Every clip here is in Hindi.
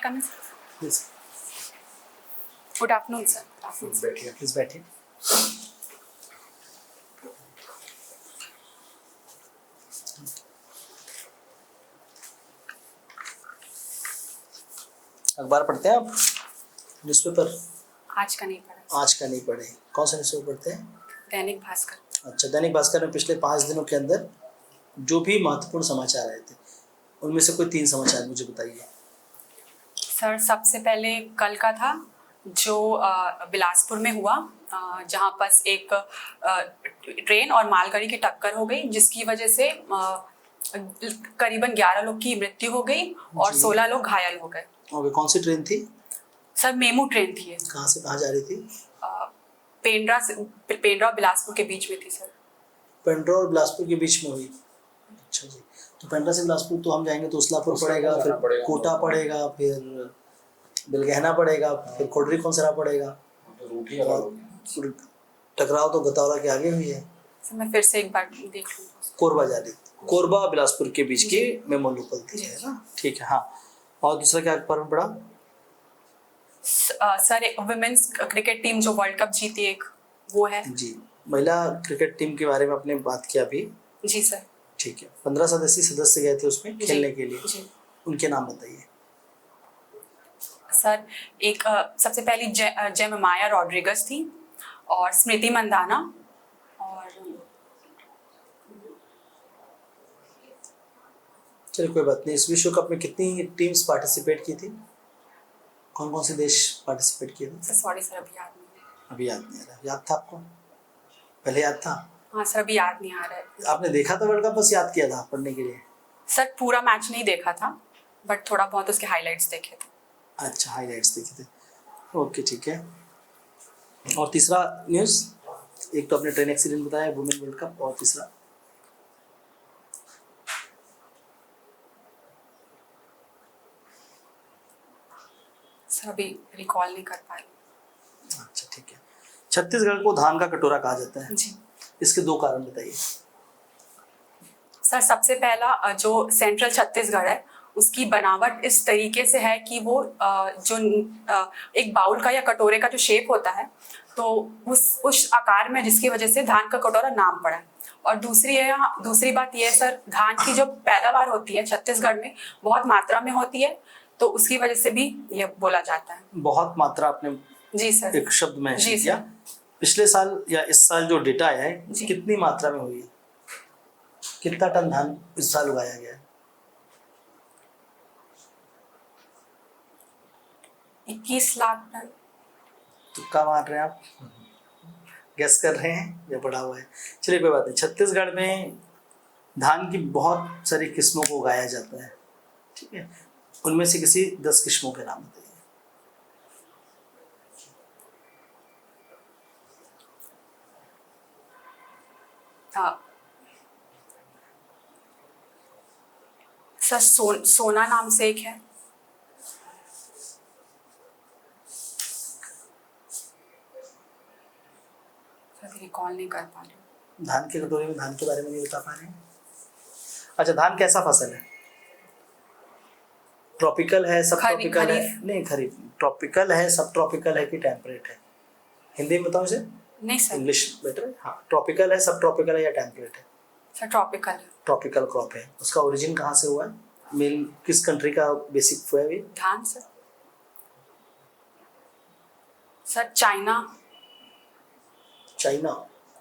come in? Yes. Good afternoon, sir. बैठिए, प्लीज बैठिए। अखबार पढ़ते हैं आप? न्यूज़पेपर? आज का नहीं पढ़ा। आज का नहीं पढ़े। कौन सा न्यूज़पेपर पढ़ते हैं? दैनिक भास्कर। अच्छा, दैनिक भास्कर में पिछले 5 दिनों के अंदर जो भी महत्वपूर्ण समाचार आए थे, उनमें से कोई 3 समाचार मुझे बताइए। सर, सबसे पहले कल का था जो बिलासपुर में हुआ, जहां पर एक ट्रेन और मालगाड़ी की टक्कर हो गई, जिसकी वजह से करीबन 11 लोग की मृत्यु हो गई और 16 लोग घायल हो गए। ओके, कौन सी ट्रेन थी? सर, मेमू ट्रेन थी। कहाँ से कहाँ जा रही थी? पेंड्रा और बिलासपुर के बीच में थी सर। पेंड्रा और बिलासपुर के बीच में हुई। अच्छा जी, तो पेंड्रा से बिलासपुर तो हम जाएंगे तो उसलापुर पड़ेगा, फिर कोटा पड़ेगा, फिर बिलगहना पड़ेगा, फिर कोडरी कौनसरा पड़ेगा। टकराव तो गतौरा के आगे हुई है। सर, मैं फिर से एक बार देख लूँगा। कोरबा जा रही थी, कोरबा बिलासपुर के बीच की मेमो लोकल थी, है ना? ठीक है, हाँ। और दूसरा क्या अखबार में पढ़ा? सर, एक वुमेन्स क्रिकेट टीम जो वर्ल्ड कप जीती एक, वो है जी। महिला क्रिकेट टीम के बारे में आपने बात किया अभी। जी सर। ठीक है, 15 सदस्य गए थे उसमें खेलने के लिए। जी। उनके नाम बताइए। सर, एक सबसे पहली जेमिमाया रॉड्रिगस थी, और स्मृति मंदाना, और चलिए कोई बात नहीं। इस विश्व कप में कितनी टीम्स पार्टिसिपेट की थी? कौन कौन से देश पार्टिसिपेट किए थे? सर सॉरी सर, अभी याद नहीं है। अभी याद नहीं आ रहा। याद था आपको? पहले याद था? हाँ सर, अभी याद नहीं आ रहा है। आपने देखा था वर्ल्ड कप, बस याद किया था पढ़ने के लिए? सर, पूरा मैच नहीं देखा था, बट थोड़ा बहुत उसके हाइलाइट्स देखे थे। अच्छा, हाइलाइट्स देखे थे। ओके, ठीक है। और तीसरा न्यूज़? एक तो आपने ट्रेन एक्सीडेंट बताया, वुमेन वर्ल्ड कप, और तीसरा? सर, अभी रिकॉल नहीं कर पा रही। अच्छा, ठीक है। छत्तीसगढ़ को धान का कटोरा कहा जाता है जी। इसके 2 कारण बताइए। सर, सबसे पहला जो सेंट्रल छत्तीसगढ़ है, उसकी बनावट इस तरीके से है कि वो जो एक बाउल का या कटोरे का जो शेप होता है, तो उस आकार में, जिसकी वजह से धान का कटोरा नाम पड़ा है। और दूसरी बात यह है सर, धान की जो पैदावार होती है छत्तीसगढ़ में बहुत मात्रा में होती है, तो उसकी वजह से भी ये बोला जाता है। बहुत मात्रा आपने जी सर। एक शब्द में जी किया। पिछले साल या इस साल जो डेटा है, कितनी मात्रा में हुई है? कितना टन धान इस साल उगाया गया है? 21 लाख टन। तुक्का मार रहे हैं आप? गेस कर रहे हैं या पढ़ा हुआ है? चलिए कोई बात नहीं। छत्तीसगढ़ में धान की बहुत सारी किस्मों को उगाया जाता है, ठीक है? उनमें से किसी 10 किस्मों के नाम बताइए। सर, सोना नाम से एक है। अभी रिकॉल नहीं कर पा रही। धान के कटोरे में धान के बारे में नहीं बता पा रहे हैं? अच्छा, धान कैसा फसल है? ट्रॉपिकल है, सब ट्रॉपिकल है? नहीं, खरीफ। ट्रॉपिकल है, सब ट्रॉपिकल है कि टेम्परेट है? हिंदी में बताओ इसे। नहीं सर। इंग्लिश बेटर है? हाँ, ट्रॉपिकल है, सब ट्रॉपिकल है या टेम्परेट है? सर, ट्रॉपिकल है। ट्रॉपिकल क्रॉप है। उसका ओरिजिन कहाँ से हुआ है? मेन किस कंट्री का बेसिक हुआ है? धान sir. Sir, China. China?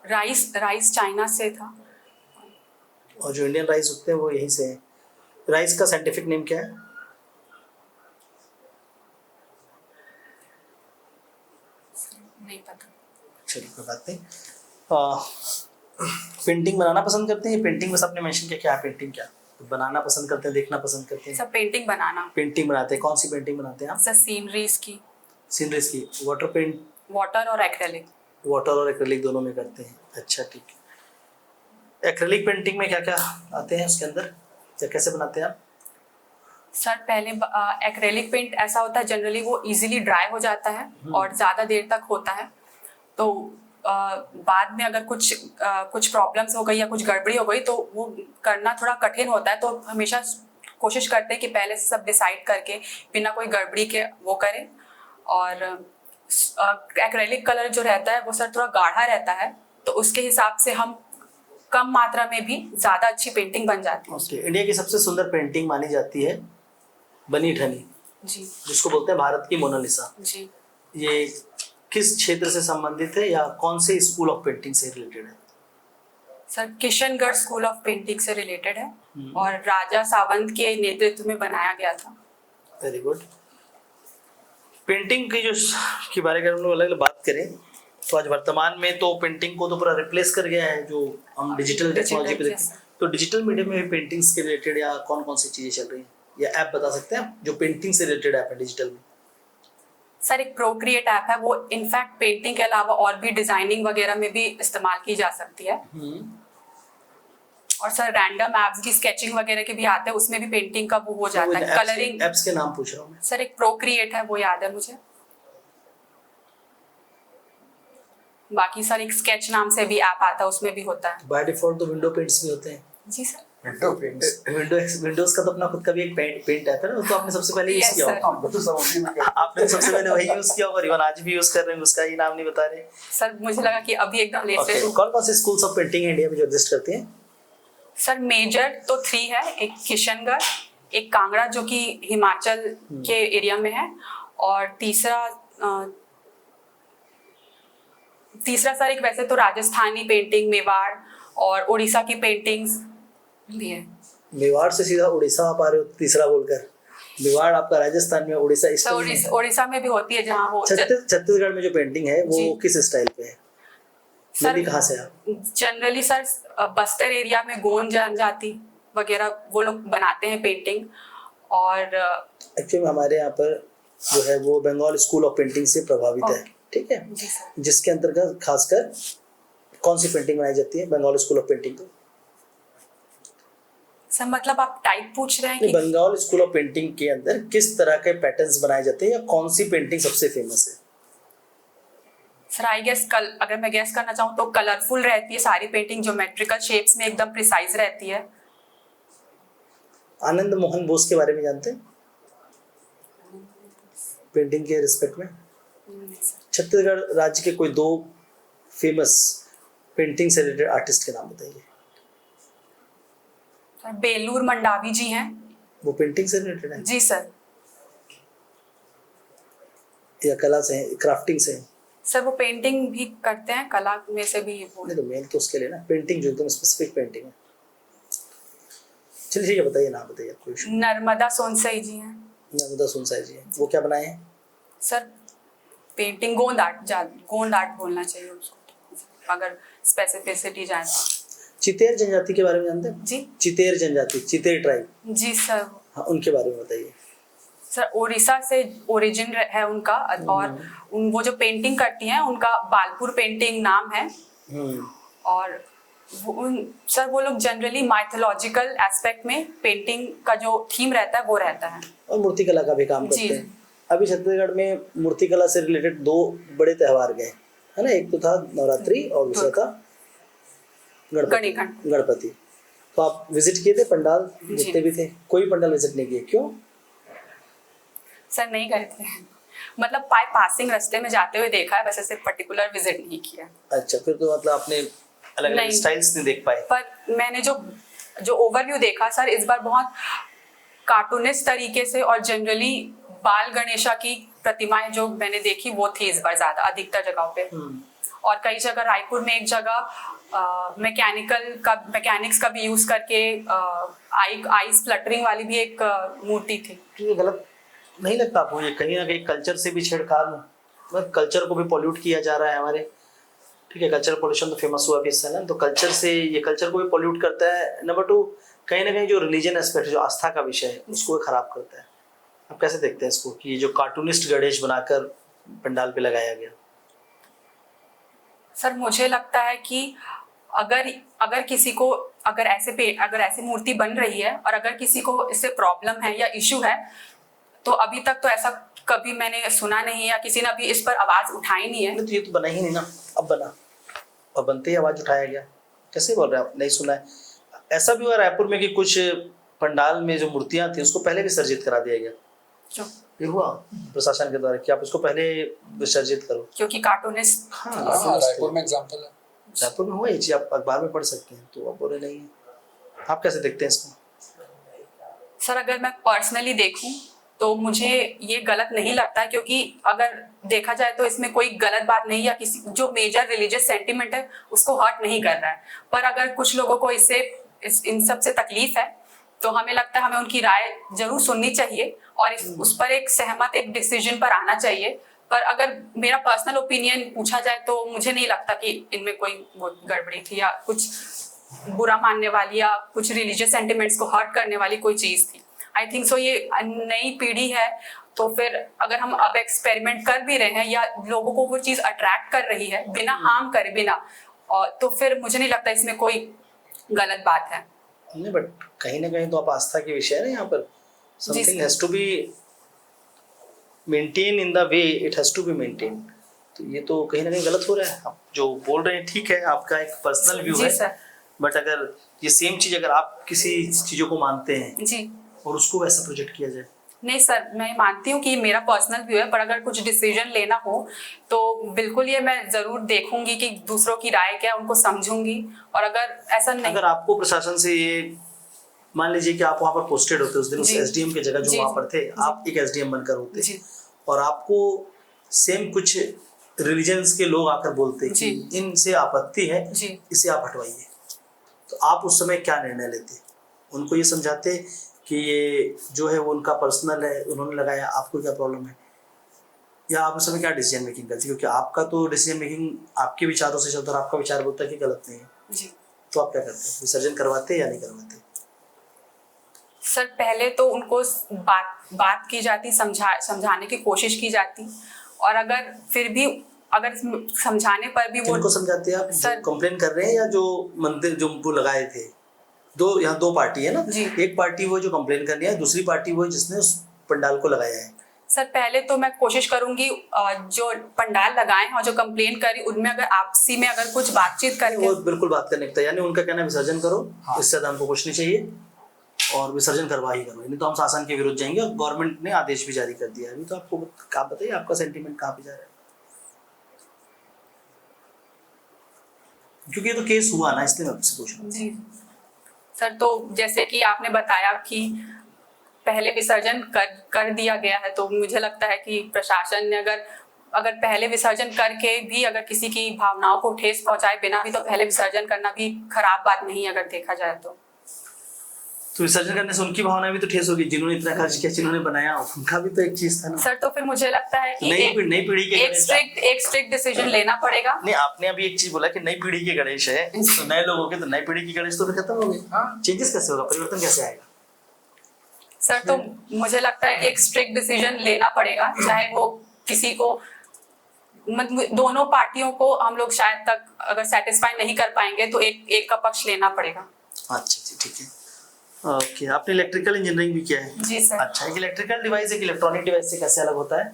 Rice China से था। और जो इंडियन राइस उगते हैं वो यहीं से है। राइस का साइंटिफिक नेम क्या है? नहीं पता। चलिए कोई बात नहीं। पेंटिंग बनाना पसंद करते हैं? पेंटिंग में सबने मेंशन किया, क्या है पेंटिंग? क्या तो बनाना पसंद करते हैं, देखना पसंद करते हैं? सर, पेंटिंग बनाना। पेंटिंग बनाते हैं। कौन सी पेंटिंग बनाते हैं आप? सर, सीनरीज की। सीनरीज की? Water paint? वाटर और एक्रेलिक। वाटर और एक्रेलिक दोनों में करते हैं। अच्छा, ठीक है। एक्रेलिक पेंटिंग में क्या क्या आते हैं उसके अंदर, या कैसे बनाते हैं आप? सर, पहले एक्रेलिक पेंट ऐसा होता है, जनरली वो इजीली ड्राई हो जाता है और ज़्यादा देर तक होता है। तो बाद में अगर कुछ प्रॉब्लम्स हो गई या कुछ गड़बड़ी हो गई, तो वो करना थोड़ा कठिन होता है। तो हमेशा कोशिश करते हैं कि पहले से सब डिसाइड करके बिना कोई गड़बड़ी के वो करें। और एक्रेलिक कलर जो रहता है वो सर थोड़ा गाढ़ा रहता है, तो उसके हिसाब से हम कम मात्रा में भी ज़्यादा अच्छी पेंटिंग बन जाती है। ओके, इंडिया की सबसे सुंदर पेंटिंग मानी जाती है बनी ठनी, जी जिसको बोलते हैं भारत की मोनालिसा। जी। ये किस क्षेत्र से संबंधित है या कौन से स्कूल ऑफ पेंटिंग से रिलेटेड है? Sir Kishangarh school of painting से रिलेटेड है और राजा सावंत के नेतृत्व में बनाया गया था। Very good. पेंटिंग की जो के बारे में हम लोग अलग अलग बात करें तो आज वर्तमान में तो पेंटिंग को तो पूरा रिप्लेस कर गया है, जो हम डिजिटल टेक्नोलॉजी पे देखते हैं। तो डिजिटल मीडियम में पेंटिंग्स के रिलेटेड या कौन कौन सी चीजें चल रही हैं, या ऐप बता सकते हैं जो पेंटिंग से रिलेटेड ऐप है डिजिटल में? सर एक प्रोक्रिएट ऐप है, वो इनफैक्ट पेंटिंग के अलावा और भी डिजाइनिंग वगैरह में भी इस्तेमाल की जा सकती है। और सर रैंडम एप्स की स्केचिंग वगैरह के भी आते हैं, उसमें भी पेंटिंग का वो हो जाता है। कलरिंग एप्स के नाम पूछ रहा हूँ मैं। सर एक प्रोक्रिएट है, वो याद है मुझे। बाकी सर एक स्केच नाम से भी ऐप आता है, उसमें भी होता है। बाय डिफॉल्ट तो विंडो पेंट्स भी होते हैं। जी सर। विंडोज का तो अपना खुद का भी एक पेंट ऐप है ना, तो आपने सबसे पहले यूज किया होगा। आपने सबसे पहले वही यूज किया होगा, इवन आज भी यूज कर रहे हैं, उसका ही नाम नहीं बता रहे। सर मुझे लगा कि अभी एकदम लेटेस्ट। कौन कौन से स्कूल्स ऑफ पेंटिंग इंडिया में जो एग्जिस्ट करते हैं? सर मेजर तो 3 है, एक किशनगढ़, एक कांगड़ा जो कि हिमाचल के एरिया में है, और तीसरा सर एक वैसे तो राजस्थानी पेंटिंग, मेवाड़ और उड़ीसा की पेंटिंग्स भी है। मेवाड़ से सीधा उड़ीसा आप आ रहे हो तीसरा बोलकर। मेवाड़ आपका राजस्थान में, उड़ीसा इस उड़ीसा में भी होती है जहाँ वो। छत्तीसगढ़ में जो पेंटिंग है वो किस स्टाइल पे है? सर कहाँ से आप? जनरली सर बस्तर एरिया में गोंड जनजाति वगैरह वो लोग बनाते हैं पेंटिंग। और एक्चुअली हमारे यहाँ पर जो है वो बंगाल स्कूल ऑफ पेंटिंग से प्रभावित है, ठीक है, जिसके अंतर्गत खासकर कौन सी पेंटिंग बनाई जाती है बंगाल स्कूल ऑफ पेंटिंग को? सर मतलब आप टाइप पूछ रहे हैं कि बंगाल स्कूल ऑफ पेंटिंग के अंदर किस तरह के पैटर्न्स बनाए जाते हैं या कौन सी पेंटिंग सबसे फेमस है? सर आई गेस अगर मैं गेस करना चाहूँ तो कलरफुल रहती है सारी पेंटिंग, ज्योमेट्रिकल शेप्स में एकदम प्रिसाइज रहती है। आनंद मोहन बोस के बारे में जानते हैं पेंटिंग के रिस्पेक्ट में? छत्तीसगढ़ राज्य के कोई 2 फेमस पेंटिंग से रिलेटेड आर्टिस्ट के नाम बताइए। सर बेलूर मंडावी जी हैं। वो पेंटिंग से रिलेटेड है? जी सर। या कला से है, क्राफ्टिंग से है? सर वो पेंटिंग भी करते हैं, कला में से भी वो। नहीं तो मेन तो उसके लिए ना, पेंटिंग जो एकदम स्पेसिफिक पेंटिंग है। चलिए ठीक है, बताइए, नाम बताइए। कोई इशू? नर्मदा सोनसाई जी हैं। नर्मदा सोनसाई जी हैं, वो क्या बनाए हैं? सर पेंटिंग गोंद आर्ट बोलना चाहिए उसको अगर स्पेसिफिसिटी जाए तो। चितेर जनजाति के बारे में जानते हैं? जी। चितेर जनजाति, चितेर ट्राइब। जी सर। हाँ, उनके बारे में बताइए। सर उड़ीसा से ओरिजिन है उनका, और वो जो पेंटिंग करती हैं उनका बालपुर पेंटिंग नाम है। और सर वो लोग जनरली माइथोलॉजिकल एस्पेक्ट में पेंटिंग का जो थीम रहता है वो रहता है, और मूर्तिकला का भी काम करते हैं। अभी छत्तीसगढ़ में मूर्तिकला से रिलेटेड 2 बड़े त्योहार गए है ना, एक तो था नवरात्रि और दूसरा था गणपति। तो आप विजिट किए थे पंडाल? जितने भी थे, कोई पंडाल विजिट नहीं किए, क्यों? सर नहीं गए थे, मतलब बाय पासिंग रास्ते में जाते हुए देखा है, वैसे से पर्टिकुलर विजिट नहीं किया। अच्छा, फिर तो मतलब आपने अलग अलग स्टाइल्स नहीं देख पाए। पर मैंने जो ओवरव्यू देखा सर, इस बार बहुत कार्टूनिस्ट तरीके से और जनरली बाल गणेशा की प्रतिमाएं जो मैंने देखी वो थी इस बार ज्यादा अधिकतर जगहों पे। और कई जगह, रायपुर में एक जगह मैकेनिक्स का भी यूज करके आईज फ्लटरिंग वाली भी एक मूर्ति थी। ये गलत नहीं लगता आपको? ये कहीं ना कहीं कल्चर से भी छेड़छाड़, मतलब कल्चर को भी पॉल्यूट किया जा रहा है हमारे, ठीक है, कल्चर पोल्यूशन तो फेमस हुआ भी इससे ना, तो कल्चर से ये कल्चर को भी पॉल्यूट करता है। नंबर 2, कहीं ना कहीं जो रिलीजन एस्पेक्ट, जो आस्था का विषय है, उसको खराब करता है। आप कैसे देखते हैं इसको कि ये जो कार्टूनिस्ट गणेश बनाकर पंडाल पे लगाया गया? सर मुझे लगता है कि अगर किसी को अगर ऐसी मूर्ति बन रही है और अगर किसी को इससे प्रॉब्लम है या इशू है, तो अभी तक तो ऐसा कभी मैंने सुना नहीं है या किसी ने अभी इस पर आवाज उठाई नहीं है। तो ये तो बना ही नहीं ना, अब बना और बनते ही आवाज उठाया गया, कैसे बोल रहे हैं आप? नहीं सुना है? ऐसा भी हुआ रायपुर में कि कुछ पंडाल में जो मूर्तियां थी उसको पहले विसर्जित करा दिया गया। जो ये हुआ प्रशासन के द्वारा कि आप इसको पहले विसर्जित करो। क्योंकि कार्टूनिस्ट हाँ, रायपुर में एग्जाम्पल है। रायपुर में हुआ ये चीज, आप अखबार में पढ़ सकते हैं, तो आप बोले नहीं है। आप कैसे देखते हैं इसको? सर अगर मैं पर्सनली देखूं तो मुझे ये गलत नहीं लगता है, क्योंकि अगर देखा जाए तो इसमें कोई गलत बात नहीं या किसी जो मेजर रिलीजियस सेंटिमेंट है उसको हर्ट नहीं कर रहा है। पर अगर कुछ लोगों को इससे इन सब से तकलीफ है तो हमें लगता है हमें उनकी राय जरूर सुननी चाहिए और उस पर एक सहमत एक डिसीजन पर आना चाहिए। पर अगर मेरा पर्सनल ओपिनियन पूछा जाए तो मुझे नहीं लगता कि इनमें कोई गड़बड़ी थी या कुछ बुरा मानने वाली या कुछ रिलीजियस सेंटिमेंट्स को हर्ट करने वाली कोई चीज थी। आई थिंक सो ये नई पीढ़ी है, तो फिर अगर हम अब एक्सपेरिमेंट कर भी रहे हैं या लोगों को वो चीज अट्रैक्ट कर रही है बिना हार्म करे बिना, और तो फिर मुझे नहीं लगता इसमें कोई गलत बात है। नहीं, बट कहीं ना कहीं तो आप आस्था के विषय है ना, यहाँ पर something has to be maintain in the way it has to be maintain. तो ये तो कहीं ना कहीं गलत हो रहा है। आप जो बोल रहे हैं ठीक है, आपका एक पर्सनल व्यू है, सर। बट अगर ये सेम चीज अगर आप किसी चीजों को मानते हैं जी और उसको वैसा प्रोजेक्ट किया जाए। नहीं सर, मैं मानती हूँ कि मेरा पर्सनल व्यू है, पर अगर कुछ डिसीजन लेना हो तो बिल्कुल ये मैं जरूर देखूंगी कि दूसरों की राय क्या है, उनको समझूंगी। और अगर ऐसा नहीं, अगर आपको प्रशासन से ये मान लीजिए कि आप वहाँ पर पोस्टेड होते उस दिन, उस एसडीएम की जगह जो वहाँ पर थे, आप एक एसडीएम बनकर होते और आपको सेम कुछ रिलीजन्स के लोग आकर बोलते कि इनसे आपत्ति है, इसे आप हटवाइए, तो आप उस समय क्या निर्णय लेते? उनको ये समझाते कि ये जो है वो उनका पर्सनल है, उन्होंने लगाया, आपको क्या प्रॉब्लम है, या आप उस समय क्या डिसीजन मेकिंग करते? क्योंकि आपका तो डिसीजन मेकिंग आपके विचारों से चलता है, आपका विचार बोलता है कि गलत नहीं है, तो आप क्या करते हैं? विसर्जन करवाते या नहीं करवाते? सर पहले तो उनको बात की जाती, समझाने की कोशिश की जाती, और अगर फिर भी अगर समझाने पर भी वो समझाते हैं आप? सर कंप्लेन कर रहे हैं या जो मंदिर जो वो लगाए थे, यहाँ दो पार्टी है ना, एक पार्टी वो जो कंप्लेन कर रही है, दूसरी पार्टी वो जिसने उस पंडाल को लगाया है। सर पहले तो मैं कोशिश करूंगी जो पंडाल लगाए हैं और जो कंप्लेन करी उनमें अगर आपसी में अगर कुछ बातचीत करके, वो बिल्कुल बात करने का, यानी उनका कहना विसर्जन करो, इससे ज्यादा हमको कुछ नहीं चाहिए और विसर्जन करवा ही करो, नहीं तो हम शासन के विरुद्ध जाएंगे। और गवर्नमेंट ने आदेश भी जारी कर दिया है। अभी तो आपको आप बताइए आपका सेंटीमेंट कहाँ पे जा रहा है? क्योंकि ये तो केस हुआ ना, इसलिए मैं आपसे पूछ रहा हूँ। जी सर, तो जैसे कि आपने बताया कि पहले विसर्जन कर दिया गया है, तो मुझे लगता है कि प्रशासन ने अगर पहले विसर्जन करके भी अगर किसी की भावनाओं को ठेस पहुंचाए बिना भी, तो पहले विसर्जन करना भी खराब बात नहीं है अगर देखा जाए तो विसर्जन करने से उनकी भावनाएं भी तो ठेस होगी, जिन्होंने इतना खर्च किया, जिन्होंने बनाया, उनका भी तो एक चीज था ना सर। तो फिर मुझे लगता है कि नई पीढ़ी के एक स्ट्रिक्ट डिसीजन लेना पड़ेगा। नहीं, आपने अभी एक चीज बोला कि नई पीढ़ी के गणेश है, तो नए लोगों के, तो नई पीढ़ी की गणेश तो फिर खत्म हो गए। चेंजेस कैसे होगा, परिवर्तन कैसे आएगा? सर तो मुझे लगता है एक स्ट्रिक्ट डिसीजन लेना पड़ेगा, चाहे वो किसी को, दोनों पार्टियों को हम लोग शायद तक अगर सेटिस्फाई नहीं कर पाएंगे तो एक का पक्ष लेना पड़ेगा। अच्छा जी, ठीक है। ओके, आपने इलेक्ट्रिकल इंजीनियरिंग भी किया है? जी सर। अच्छा, एक इलेक्ट्रिकल डिवाइस एक इलेक्ट्रॉनिक डिवाइस से कैसे अलग होता है?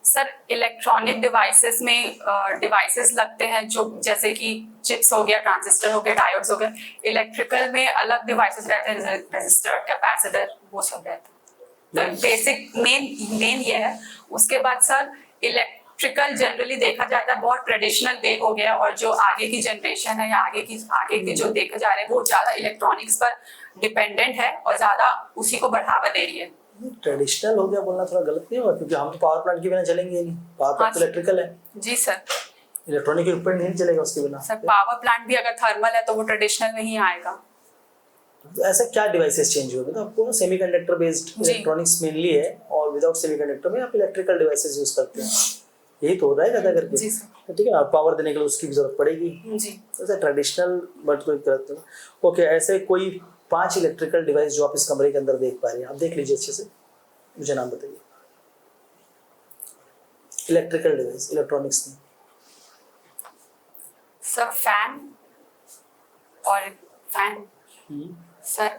सर इलेक्ट्रॉनिक डिवाइसेस में डिवाइसेस लगते हैं जो जैसे कि चिप्स हो गया, ट्रांजिस्टर हो गया, डायोड्स हो गए। इलेक्ट्रिकल में अलग डिवाइसेस रहते हैं, रेजिस्टर, कैपेसिटर, वो सब रहते हैं। तो बेसिक मेन ये है। उसके बाद सर इलेक्ट्रिकल जनरली देखा जाता है बहुत ट्रेडिशनल वे हो गया, और जो आगे की जनरेशन है या आगे की जो देखा जा रहे हैं वो ज्यादा इलेक्ट्रॉनिक्स पर डिपेंडेंट है और ज्यादा उसी को बढ़ावा दे रही है। ट्रेडिशनल हो गया बोलना थोड़ा गलत नहीं होगा, क्योंकि हम तो पावर प्लांट के बिना चलेंगे नहीं। पावर प्लांट इलेक्ट्रिकल है। जी सर। इलेक्ट्रॉनिक इक्विपमेंट नहीं चलेगा उसके बिना। सर पावर प्लांट भी अगर थर्मल है तो वो ट्रेडिशनल में ही आएगा। तो ऐसा क्या डिवाइसेस चेंज हुए? तो आपको ना सेमीकंडक्टर बेस्ड इलेक्ट्रॉनिक्स मेनली है, और विदाउट सेमीकंडक्टर में आप इलेक्ट्रिकल डिवाइसेस यूज करते हैं, यही तो हो रहा है ज्यादा करके। जी सर। ठीक है ना, पावर देने के लिए उसकी जरूरत पड़ेगी। जी। ऐसा ट्रेडिशनल बट कोई गलत नहीं। ओके, ऐसे कोई 5 इलेक्ट्रिकल डिवाइस जो आप इस कमरे के अंदर देख पा रहे हैं, आप देख लीजिए अच्छे से, मुझे नाम बताइए। इलेक्ट्रिकल डिवाइस, इलेक्ट्रॉनिक्स में सर फैन और फैन सर,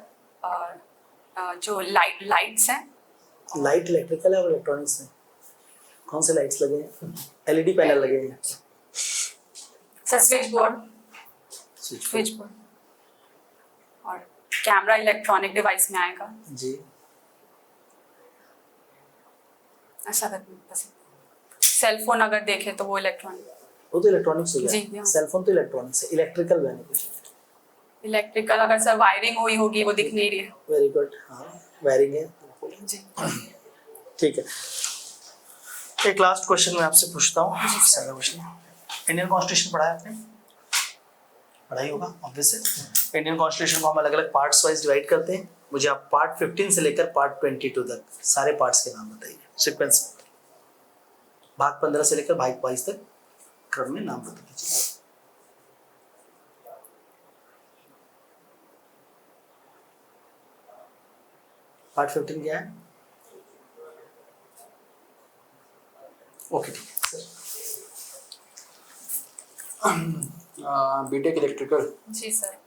और जो लाइट्स हैं। लाइट इलेक्ट्रिकल है और इलेक्ट्रॉनिक्स में कौन से लाइट्स लगे हैं? एलईडी पैनल लगे हैं सर स्विच बोर्ड और कैमरा इलेक्ट्रॉनिक डिवाइस में आएगा। जी, ऐसा करना। सेल फोन अगर देखें तो वो इलेक्ट्रॉनिक। वो तो इलेक्ट्रॉनिक्स हो जी, गया, हाँ। सेल फोन तो इलेक्ट्रॉनिक्स है, इलेक्ट्रिकल मैंने कुछ। इलेक्ट्रिकल अगर सर वायरिंग हुई होगी वो दिख नहीं रही है। वेरी गुड, हाँ वायरिंग है। जी ठीक है, एक लास्ट क्वेश्चन मैं आपसे पूछता हूँ। जी, सर। सारा क्वेश्चन, इंडियन कॉन्स्टिट्यूशन पढ़ा है आपने? पढ़ाई होगा ऑब्वियस है। इंडियन कॉन्स्टिट्यूशन को हम अलग अलग पार्ट्स वाइज डिवाइड करते हैं। मुझे आप पार्ट 15 से लेकर पार्ट 22 तक सारे पार्ट्स के नाम बताइए सीक्वेंस। भाग 15 से लेकर भाग 22 तक क्रम में नाम बता दीजिए। पार्ट 15 क्या है? ओके ठीक है सर। बीटेक इलेक्ट्रिकल, जी सर।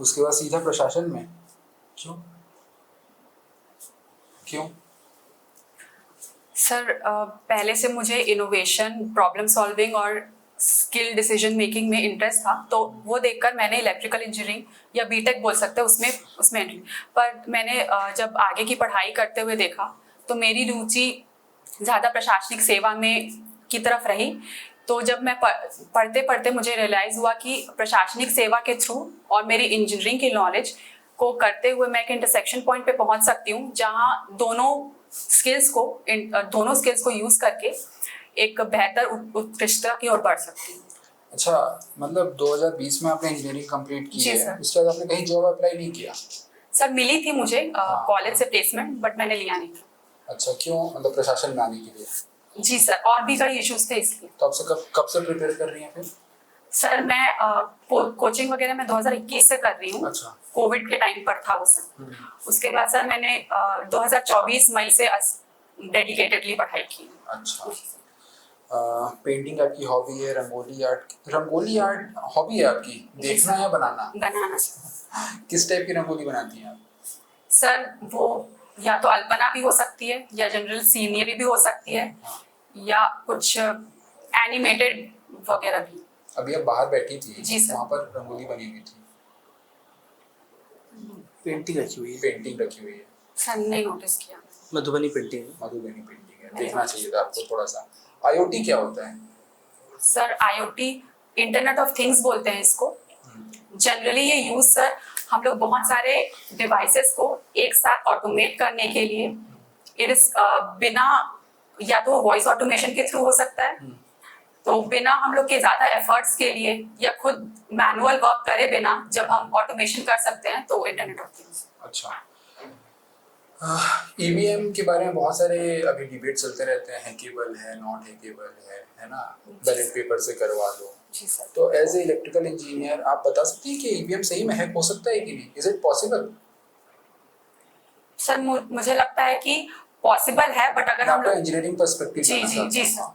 उसके बाद सीधा प्रशासन में। क्यों? क्यों? सर पहले से मुझे इनोवेशन, प्रॉब्लम सॉल्विंग और स्किल डिसीजन मेकिंग में इंटरेस्ट था, तो वो देखकर मैंने इलेक्ट्रिकल इंजीनियरिंग या बीटेक बोल सकते हैं उसमें एंट्री। पर मैंने जब आगे की पढ़ाई करते हुए देखा तो मेरी रुचि ज़्यादा प्रशासनिक सेवा में की तरफ रही। तो जब मैं पढ़ते पढ़ते मुझे रियलाइज़ हुआ कि प्रशासनिक सेवा के थ्रू और मेरी इंजीनियरिंग की नॉलेज को करते हुए मैं एक इंटरसेक्शन पॉइंट पे पहुंच सकती हूँ, जहाँ दोनों स्किल्स को यूज़ करके एक बेहतर उत्कृष्टता की ओर बढ़ सकती हूँ। अच्छा, मतलब 2020 में आपने इंजीनियरिंग कंप्लीट की जी, है, सर। उसके बाद आपने कहीं जॉब अप्लाई नहीं किया? सर मिली थी मुझे हाँ। कॉलेज से प्लेसमेंट, बट मैंने लिया नहीं था। अच्छा, क्यों? मतलब प्रशासन में आने के लिए? जी सर, और भी कई इश्यूज थे इसलिए। तो आपसे कब से प्रिपेयर कर रही हैं फिर? सर मैं कोचिंग वगैरह मैं 2021 से कर रही हूँ। अच्छा। कोविड के टाइम पर था उस समय। उसके बाद सर मैंने 2024 मई से डेडिकेटेडली पढ़ाई की। अच्छा। पेंटिंग आपकी हॉबी है, रंगोली आर्ट हॉबी है आपकी? देखना या बनाना? बनाना सर। किस टाइप की रंगोली बनाती हैं आप? सर वो या तो अल्पना भी हो सकती है, या जनरल सीनियरी भी हो सकती है, या कुछ एनिमेटेड वगैरह भी। अभी आप बाहर बैठी थी, जी सर। वहाँ पर रंगोली बनी हुई थी, पेंटिंग रखी हुई है, पेंटिंग रखी हुई है। सर नहीं नोटिस किया। मधुबनी पेंटिंग है। मधुबनी पेंटिंग है, देखना चाहिए था आपको थोड़ा सा। आईओटी क्या होता है? Sir IoT internet of things बोलते हैं इसको। जनरली ये यूज सर हम लोग बहुत सारे डिवाइसेस को एक साथ ऑटोमेट करने के लिए, इट इज बिना, या तो वॉइस ऑटोमेशन के थ्रू हो सकता है, तो बिना हम लोग के ज्यादा एफर्ट्स के लिए या खुद मैनुअल वर्क करे बिना जब हम ऑटोमेशन कर सकते हैं, तो इंटरनेट ऑफ थिंग्स। अच्छा, ईवीएम के बारे में बहुत सारे अभी डिबेट चलते रहते हैं, हैकेबल है, नॉट हैकेबल है ना, बैलेट पेपर से करवा लो। जी सर। तो एज ए इलेक्ट्रिकल इंजीनियर आप बता सकती हैं कि ईवीएम सही में हैक हो सकता है कि नहीं? Is it possible? सर मुझे लगता है कि पॉसिबल है, बट अगर हम लोग इंजीनियरिंग पर्सपेक्टिव जी सर,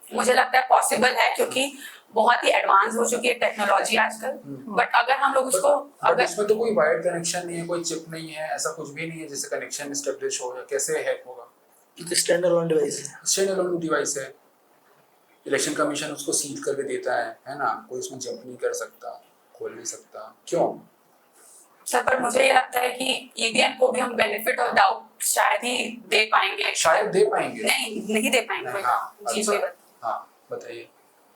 मुझे लगता है पॉसिबल है, क्योंकि बहुत ही एडवांस हो चुकी है टेक्नोलॉजी आजकल। बट अगर हम लोग उसको अगर इसमें तो कोई वायर्ड कनेक्शन नहीं है, कोई चिप नहीं है, ऐसा कुछ भी नहीं है जिससे कनेक्शन एस्टेब्लिश हो, या कैसे हैक होगा? तो स्टैंड अलोन डिवाइस है, स्टैंड अलोन डिवाइस है, इलेक्शन कमीशन उसको सील करके देता है ना, कोई उसमें जंप नहीं कर सकता, खोल नहीं सकता। क्यों? सर पर मुझे ये लगता है कि ईवीएम को भी हम बेनिफिट ऑफ डाउट शायद ही दे पाएंगे। शायद दे पाएंगे? नहीं दे पाएंगे। हाँ, जी अच्छा, कोई बात। हाँ बताइए।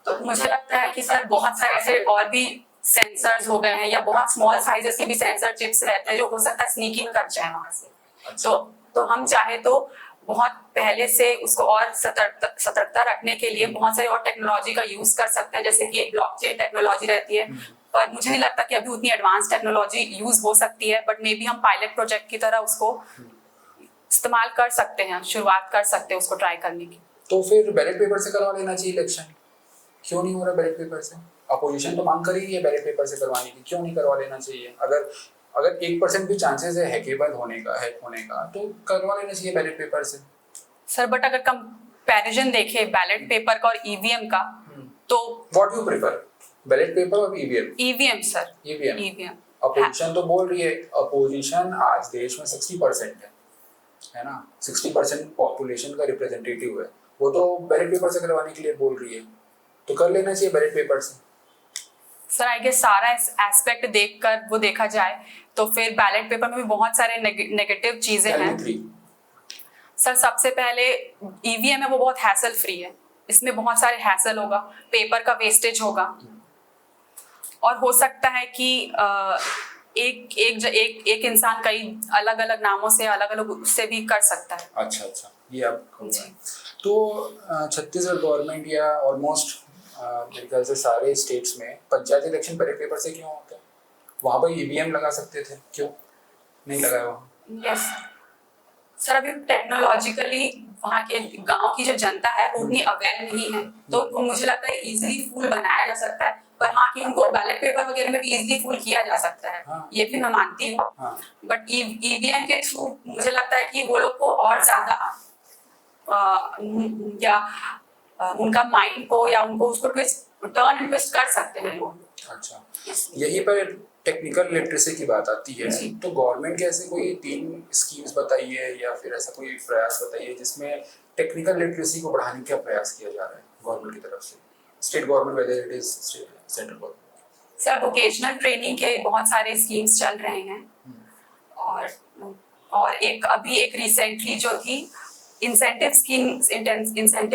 तो मुझे लगता है कि सर बहुत सारे ऐसे और भी सेंसर्स हो गए हैं, या बहुत स्मॉल साइजेस के भी सेंसर चिप्स रहते हैं जो हो सकता है स्नीकिंग कर जाए वहां से। अच्छा। तो हम चाहे तो बहुत पहले से उसको और सतर्कता रखने के लिए बहुत सारी और टेक्नोलॉजी का यूज कर सकते हैं, जैसे कि ब्लॉकचेन टेक्नोलॉजी रहती है। पर मुझे नहीं लगता कि अभी उतनी एडवांस टेक्नोलॉजी यूज हो सकती है, बट मे बी हम पायलट प्रोजेक्ट की तरह उसको इस्तेमाल कर सकते हैं, शुरुआत कर सकते हैं उसको ट्राई करने की। तो फिर बैलेट पेपर से करवा लेना चाहिए इलेक्शन, क्यों नहीं हो रहा बैलेट पेपर से? अपोजिशन तो मांग कर ही है बैलेट पेपर से करवाने की, क्यों नहीं करवा लेना चाहिए? अगर 1% भी चांसेस है हैकेबल होने का, हैक होने का, तो करवा लेना चाहिए बैलेट पेपर से। सर बट अगर कंपैरिजन देखें बैलेट पेपर का और ईवीएम का, तो what you prefer, ballot paper और EVM? EVM sir. EVM. Opposition तो बोल रही है, अपोजिशन आज देश में 60% है ना, 60% पॉपुलेशन का रिप्रेजेंटेटिव है, वो तो बैलेट पेपर से करवाने के लिए बोल रही है, तो कर लेना चाहिए बैलेट पेपर से। सर आई गेस सारा एस्पेक्ट देखकर वो देखा जाए तो फिर बैलेट पेपर में भी बहुत सारे नेगेटिव चीजें Tell me हैं। 3. सर सबसे पहले ईवीएम है वो बहुत हैसल फ्री है, इसमें बहुत सारे हैसल होगा, पेपर का वेस्टेज होगा और हो सकता है कि एक इंसान कई अलग अलग नामों से अलग अलग उससे भी कर सकता है। अच्छा, ये आप तो छत्तीसगढ़ गवर्नमेंट या ऑलमोस्ट मेरे ख्याल से सारे स्टेट्स में पंचायत इलेक्शन बैलेट पेपर से क्यों होता है? वहाँ पर ईवीएम लगा सकते थे, क्यों नहीं लगाया वहाँ? यस सर, अभी टेक्नोलॉजिकली वहाँ के गांव की जो जनता है वो उतनी अवेयर नहीं है, तो मुझे लगता है इजीली फूल बनाया जा सकता है, पर हाँ कि उनको बैलेट पेपर वगैरह में भी इजीली फूल किया जा सकता है। हाँ। ये भी मैं मानती हूँ। हाँ। बट ईवीएम के थ्रू मुझे लगता है कि वो लोग को और ज्यादा उनका माइंड को या उनको उसको टर्न ट्विस्ट कर सकते हैं लोग। अच्छा, यहीं पर टेक्निकल लिटरेसी की बात आती है, जी। तो गवर्नमेंट के ऐसे कोई 3 स्कीम्स बताइए या फिर ऐसा कोई प्रयास बताइए जिसमें टेक्निकल लिटरेसी को बढ़ाने का प्रयास किया जा रहा है गवर्नमेंट की तरफ से, state government whether it is central government. Sir vocational training के बहुत सारे स्कीम्स चल रहे हैं और एक रिसेंटली जो थी इंसेंटिव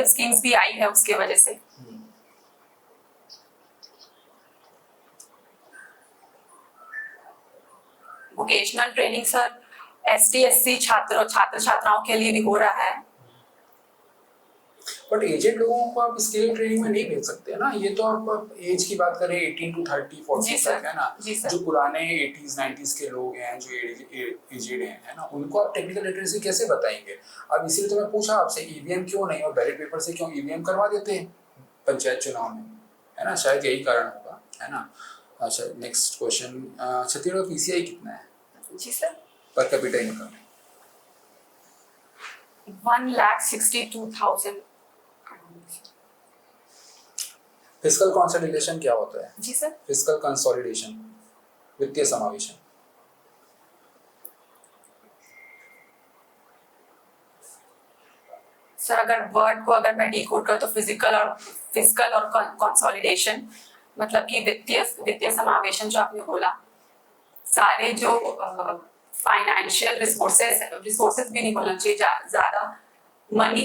स्कीम्स भी आई है उसके वजह से। वोकेशनल ट्रेनिंग सर ST/SC छात्र छात्राओं के लिए भी हो रहा है। बट एजेड लोगों को आप स्किल ट्रेनिंग में नहीं भेज सकते ना, ये तो आप एज की बात करें 18 to 30 40 तक है ना, जो पुराने 80s 90s के लोग हैं जो एजेड हैं है ना, उनको आप टेक्निकल लिटरेसी कैसे बताएंगे? अब इसीलिए तो मैं पूछा आपसे ईवीएम क्यों नहीं और बैलेट पेपर से क्यों ईवीएम करवा देते हैं पंचायत चुनाव में, है ना, शायद यही कारण होगा, है ना। अच्छा, नेक्स्ट क्वेश्चन, छत्तीसगढ़ का PCI कितना है? जी sir, per capita income 1,62,000। Fiscal consolidation क्या होता है? जी सर, फिस्कल कंसोलिडेशन, वित्तीय समावेशन। सर अगर वर्ड को अगर मैं डिकोड करूं तो फिजिकल और कंसोलिडेशन मतलब कि वित्तीय समावेशन जो आपने बोला, सारे जो फाइनेंशियल रिसोर्सेज भी नहीं बोलना चाहिए, ज्यादा मनी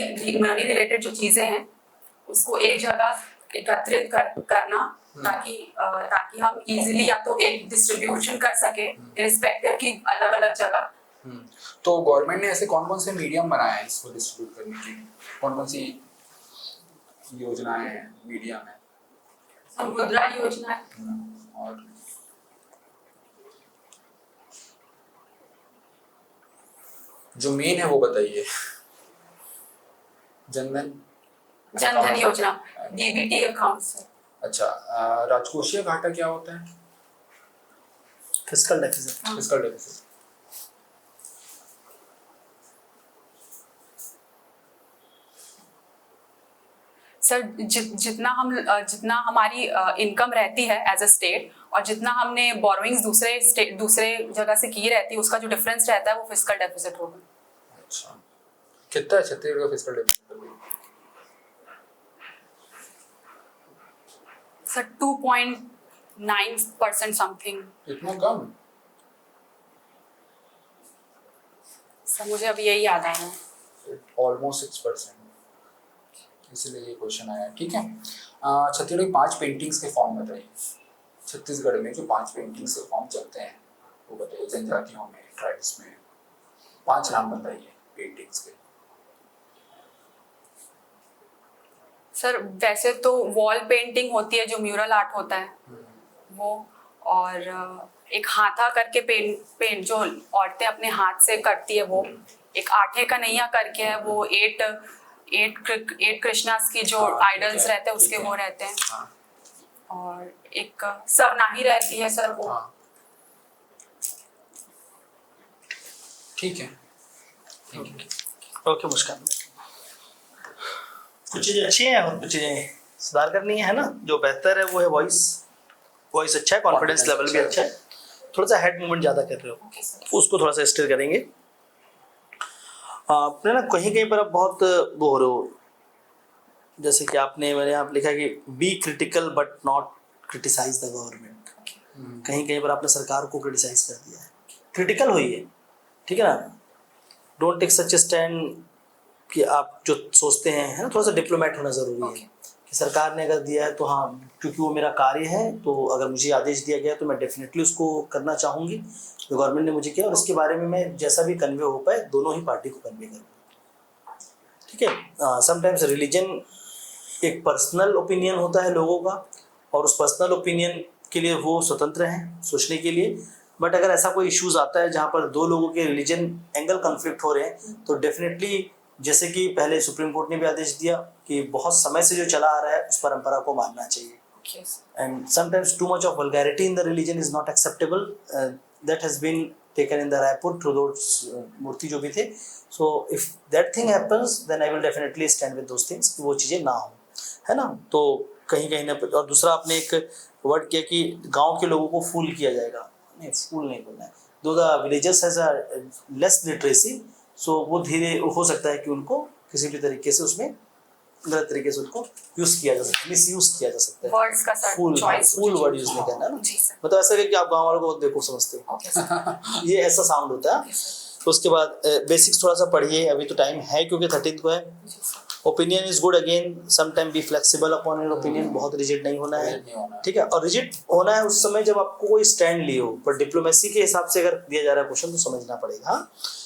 रिलेटेड जो चीजें हैं उसको एक जगह एकत्रित करना ताकि हम इजीली या तो एक डिस्ट्रीब्यूशन कर सके रिस्पेक्टिव की अलग अलग जगह। तो गवर्नमेंट ने ऐसे कौन कौन से मीडियम बनाए हैं इसको डिस्ट्रीब्यूट करने के, कौन कौन सी योजनाएं हैं मीडियम है? मुद्रा योजना है और जो मेन है वो बताइए। जनधन योजना, DBT अकाउंट। अच्छा, राजकोषीय घाटा क्या होता है? Fiscal deficit. Fiscal deficit. Sir जितना हमारी इनकम रहती है एज अ स्टेट और जितना हमने बोरोइंग्स दूसरे जगह से की रहती है उसका जो डिफरेंस रहता है वो फिस्कल डेफिसिट होगा। अच्छा, कितना है छत्तीसगढ़ का फिस्कल डेफिसिट? Sir 2.9% something. इतना कम? सर मुझे अभी यही याद आ रहा है। ऑलमोस्ट 6%, इसलिए ये क्वेश्चन आया। ठीक है, छत्तीसगढ़ में 5 पेंटिंग्स के फॉर्म बताइए। छत्तीसगढ़ में जो 5 पेंटिंग्स के फॉर्म चलते हैं वो बताइए, जनजातियों में, ट्राइब्स में 5 नाम बताइए पेंटिंग्स के। सर वैसे तो वॉल पेंटिंग होती है जो म्यूरल आर्ट होता है वो, और एक हाथा करके पेंट जो औरतें अपने हाथ से करती है वो, एक आठे का नैया करके है वो 8 कृष्णास की जो आइडल्स रहते हैं उसके वो रहते हैं। और एक सरनाही रहती है सर वो। ठीक है, ओके मुस्कान, कुछ चीज़ें अच्छी हैं और कुछ चीज़ें सुधार करनी है ना। जो बेहतर है वो है वॉइस अच्छा है, कॉन्फिडेंस लेवल भी अच्छा है, थोड़ा सा हेड मूवमेंट ज़्यादा कर रहे हो तो उसको थोड़ा सा स्टिर करेंगे। आपने ना कहीं पर आप बहुत वो हो रहे हो, जैसे कि मैंने यहाँ लिखा कि be critical but not criticise the government, कहीं कहीं पर आपने सरकार को क्रिटिसाइज कर दिया है, क्रिटिकल होइए, ठीक है ना, डोंट टेक सच स्टैंड कि आप जो सोचते हैं, है ना, थोड़ा सा डिप्लोमेट होना ज़रूरी है कि सरकार ने अगर दिया है तो हाँ, क्योंकि वो मेरा कार्य है, तो अगर मुझे आदेश दिया गया तो मैं डेफिनेटली उसको करना चाहूँगी जो गवर्नमेंट ने मुझे किया, और इसके बारे में मैं जैसा भी कन्वे हो पाए दोनों ही पार्टी को कन्वे करूँगा, ठीक है। समटाइम्स रिलीजन एक पर्सनल ओपिनियन होता है लोगों का, और उस पर्सनल ओपिनियन के लिए वो स्वतंत्र हैं सोचने के लिए, बट अगर ऐसा कोई इश्यूज आता है जहाँ पर दो लोगों के रिलीजन एंगल कन्फ्लिक्ट हो रहे हैं, तो डेफिनेटली जैसे कि पहले सुप्रीम कोर्ट ने भी आदेश दिया कि बहुत समय से जो चला आ रहा है उस परंपरा को मानना चाहिए, and sometimes too much of vulgarity in the religion is not acceptable, that has been taken in the Raipur through those मूर्ति जो भी थे, so if that thing happens then I will definitely stand with those things कि वो चीज़ें ना हो, है ना। तो कहीं कहीं ना, और दूसरा आपने एक वर्ड किया कि गांव के लोगों को फूल किया जाएगा, नहीं, फूल नहीं बोलना है, though the villagers has a less literacy, so वो धीरे हो सकता है कि उनको किसी भी तरीके से उसमें गलत तरीके से उनको यूज किया जा सकता है, मिस यूज किया जा सकता है, वर्ड्स का सर फूल चॉइस फूल वर्ड यूज नहीं करना है ना, जी सर, मतलब ऐसा है कि आप गाँव वालों को बहुत बेवकूफ समझते हो, ओके सर, ये ऐसा साउंड होता है। तो उसके बाद बेसिक्स थोड़ा सा पढ़िए, अभी तो टाइम है क्योंकि 13 को है। जी sir, opinion is good, again sometime be flexible upon your opinion, बहुत रिजिड नहीं होना है, ठीक है, और रिजिड होना है उस समय जब आपको कोई स्टैंड लिए हो, पर डिप्लोमेसी के हिसाब से अगर दिया जा रहा है क्वेश्चन तो समझना पड़ेगा, हाँ।